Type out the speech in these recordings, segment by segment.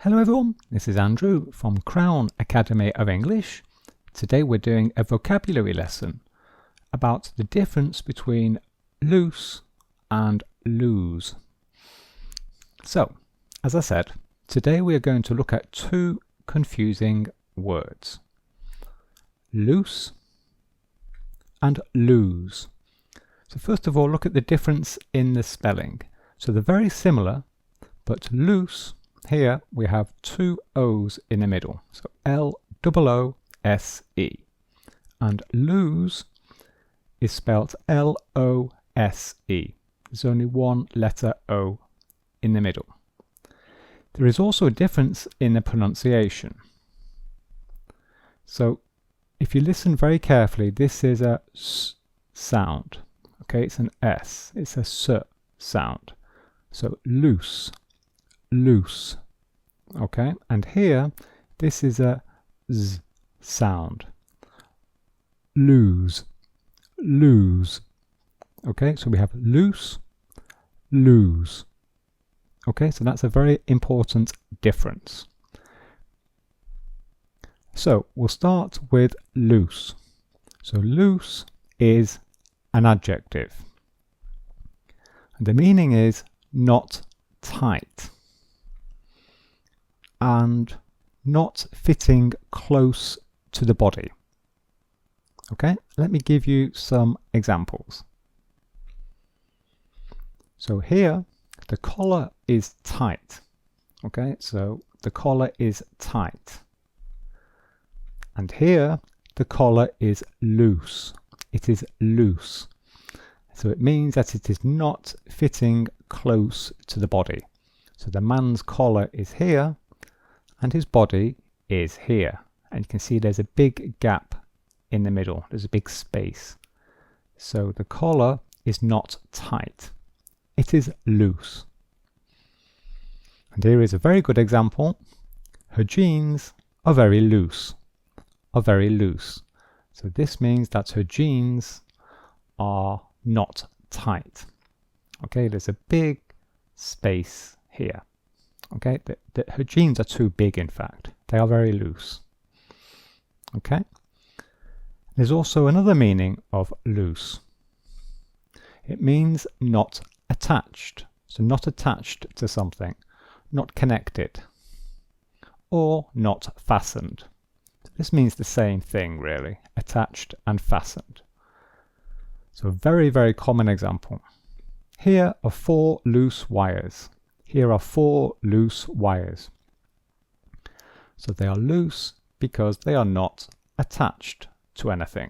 Hello everyone, this is Andrew from Crown Academy of English. Today we're doing a vocabulary lesson about the difference between loose and lose. So, as I said, today we are going to look at two confusing words. Loose and lose. So first of all, look at the difference in the spelling. So they're very similar, but loose, here we have two O's in the middle, so L-O-O-S-E, and lose is spelt L-O-S-E. There's only one letter O in the middle. There is also a difference in the pronunciation. So if you listen very carefully, this is a S sound. Okay, it's an S, it's a S sound. So loose, loose. Okay, and here this is a Z sound. Lose, lose. Okay, so we have loose, lose. Okay, so that's a very important difference. So we'll start with loose. So loose is an adjective. And the meaning is not tight and not fitting close to the body. Okay, let me give you some examples. So here the collar is tight. Okay, so the collar is tight. And here the collar is loose. It is loose. So it means that it is not fitting close to the body. So the man's collar is here and his body is here. And you can see there's a big gap in the middle. There's a big space. So the collar is not tight. It is loose. And here is a very good example. Her jeans are very loose. Are very loose. So this means that her jeans are not tight. Okay, there's a big space here. Okay, her jeans are too big, in fact. They are very loose. Okay, there's also another meaning of loose. It means not attached. So not attached to something, not connected, or not fastened. This means the same thing, really, attached and fastened. So a very, very common example. Here are 4 loose wires. Here are 4 loose wires. So they are loose because they are not attached to anything.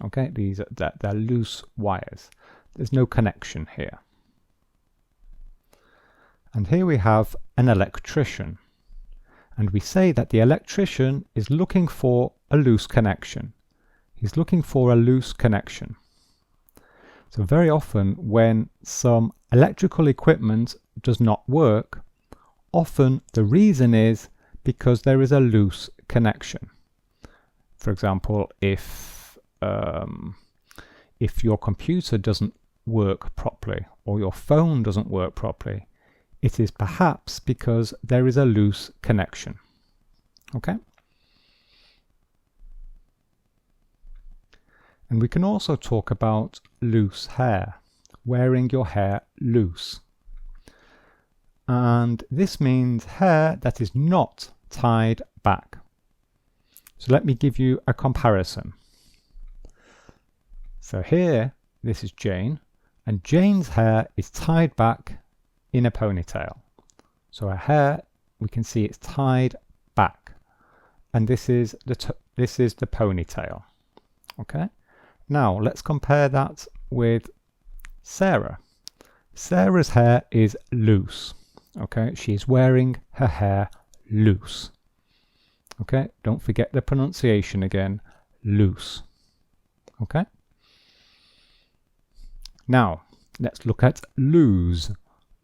Okay, they're loose wires. There's no connection here. And here we have an electrician. And we say that the electrician is looking for a loose connection. He's looking for a loose connection. So very often when some electrical equipment does not work, often the reason is because there is a loose connection. For example, if your computer doesn't work properly or your phone doesn't work properly, it is perhaps because there is a loose connection. Okay? And we can also talk about loose hair, wearing your hair loose. And this means hair that is not tied back. So let me give you a comparison. So here, this is Jane, and Jane's hair is tied back in a ponytail. So her hair, we can see it's tied back, and this is the ponytail. Okay. Now let's compare that with Sarah. Sarah's hair is loose. Okay, she's wearing her hair loose. Okay, don't forget the pronunciation again, loose. Okay. Now let's look at lose.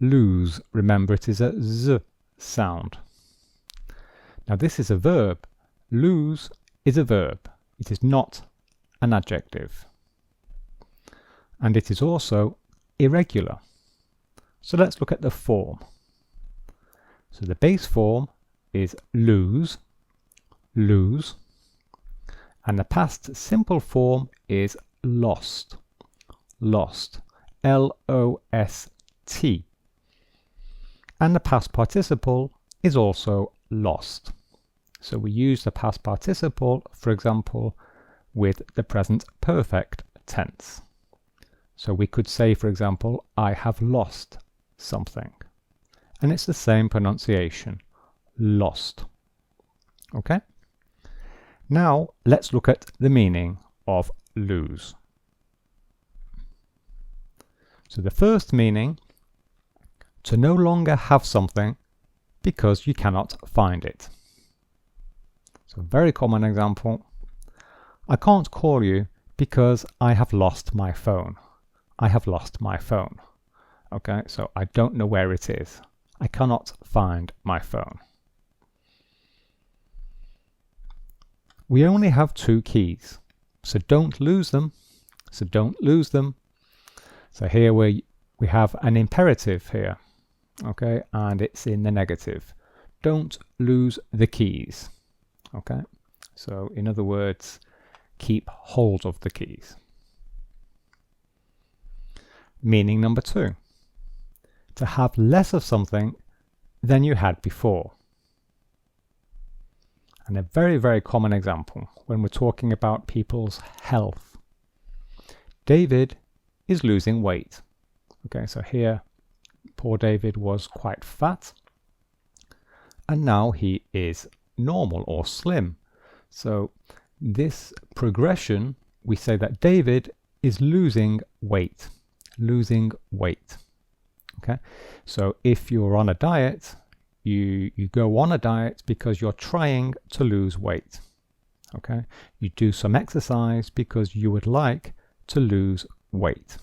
Lose, remember it is a Z sound. Now this is a verb. Lose is a verb. It is not an adjective. And it is also irregular. So let's look at the form. So the base form is lose, lose. And the past simple form is lost, lost, L-O-S-T. And the past participle is also lost. So we use the past participle, for example, with the present perfect tense. So we could say, for example, I have lost something. And it's the same pronunciation, lost. Okay? Now let's look at the meaning of lose. So the first meaning, to no longer have something because you cannot find it. So a very common example, I can't call you because I have lost my phone. I have lost my phone. Okay, so I don't know where it is. I cannot find my phone. We only have 2 keys, so don't lose them. So don't lose them. So here we have an imperative here, okay, and it's in the negative. Don't lose the keys, okay? So in other words, keep hold of the keys. Meaning number 2, to have less of something than you had before. And a very, very common example when we're talking about people's health. David is losing weight. Okay, so here poor David was quite fat and now he is normal or slim. So this progression, we say that David is losing weight, losing weight. Okay, so if you're on a diet, you go on a diet because you're trying to lose weight. Okay, you do some exercise because you would like to lose weight.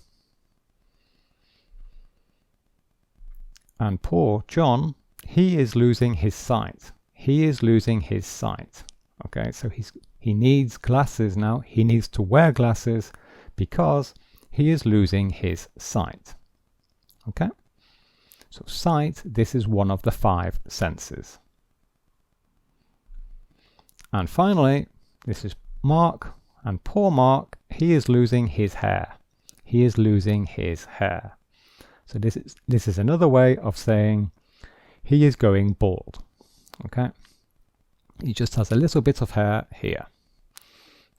And poor John, he is losing his sight. He is losing his sight. Okay, so he needs glasses now. He needs to wear glasses because he is losing his sight. Okay, so sight, this is one of the 5 senses. And finally, this is Mark, and poor Mark, he is losing his hair. He is losing his hair. So this is another way of saying he is going bald. Okay, he just has a little bit of hair here.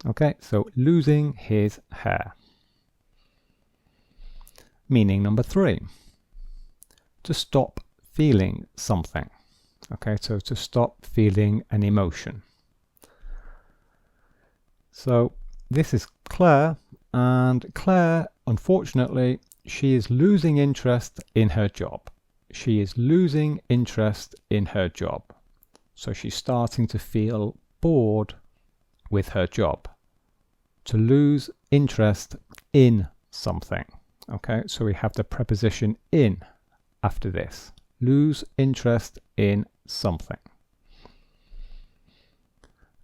Okay, so losing his hair. Meaning number 3, to stop feeling something. Okay, so to stop feeling an emotion. So this is Claire, and Claire, unfortunately, she is losing interest in her job. She is losing interest in her job. So she's starting to feel bored with her job. To lose interest in something. Okay, so we have the preposition in after this. Lose interest in something.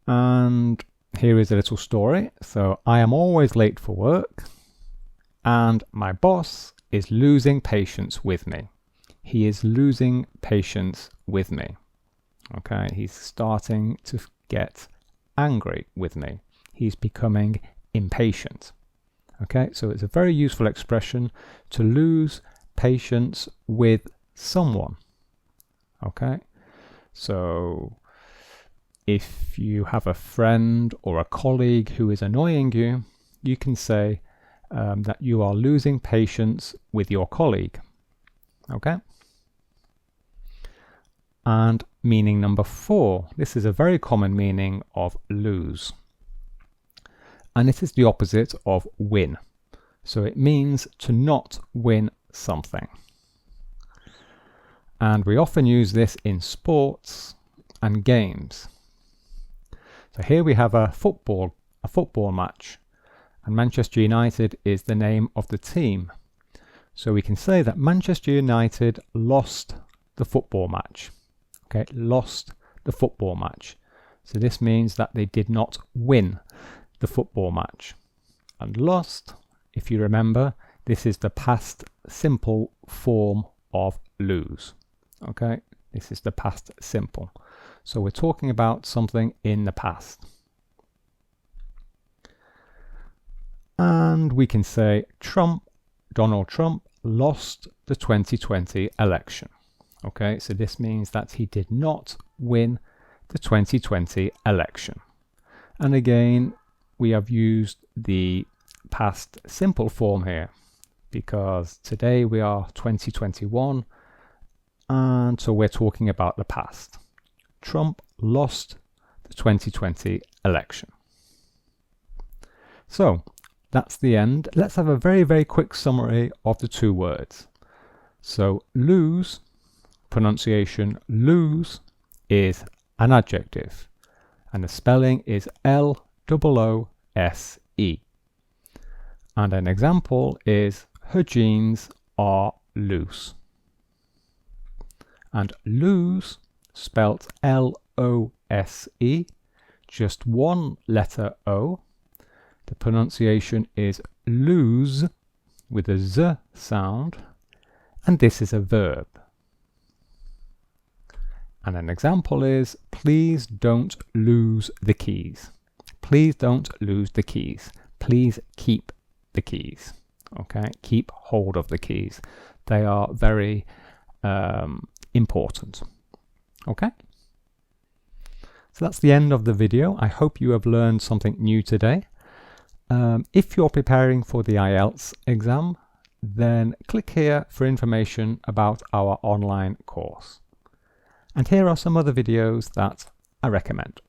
And here is a little story. So I am always late for work and my boss is losing patience with me. He is losing patience with me. Okay, he's starting to get angry with me. He's becoming impatient. Okay, so it's a very useful expression to lose patience with someone. Okay, so if you have a friend or a colleague who is annoying you, you can say that you are losing patience with your colleague. Okay, and meaning number 4, this is a very common meaning of lose. And it is the opposite of win. So it means to not win something. And we often use this in sports and games. So here we have a football match, and Manchester United is the name of the team. So we can say that Manchester United lost the football match. Okay, lost the football match. So this means that they did not win the football match. And lost, if you remember, this is the past simple form of lose. Okay, this is the past simple. So we're talking about something in the past. And we can say Donald Trump lost the 2020 election. Okay, so this means that he did not win the 2020 election. And again, we have used the past simple form here because today we are 2021, and so we're talking about the past. Trump lost the 2020 election. So that's the end. Let's have a very, very quick summary of the two words. So lose, pronunciation lose, is an adjective, and the spelling is L-O-O-S-E. And an example is her jeans are loose. And lose, spelt L-O-S-E, just one letter O. The pronunciation is lose with a Z sound, and this is a verb. And an example is, please don't lose the keys. Please don't lose the keys. Please keep the keys. Okay, keep hold of the keys. They are very important. Okay, so that's the end of the video. I hope you have learned something new today. If you're preparing for the IELTS exam, then click here for information about our online course. And here are some other videos that I recommend.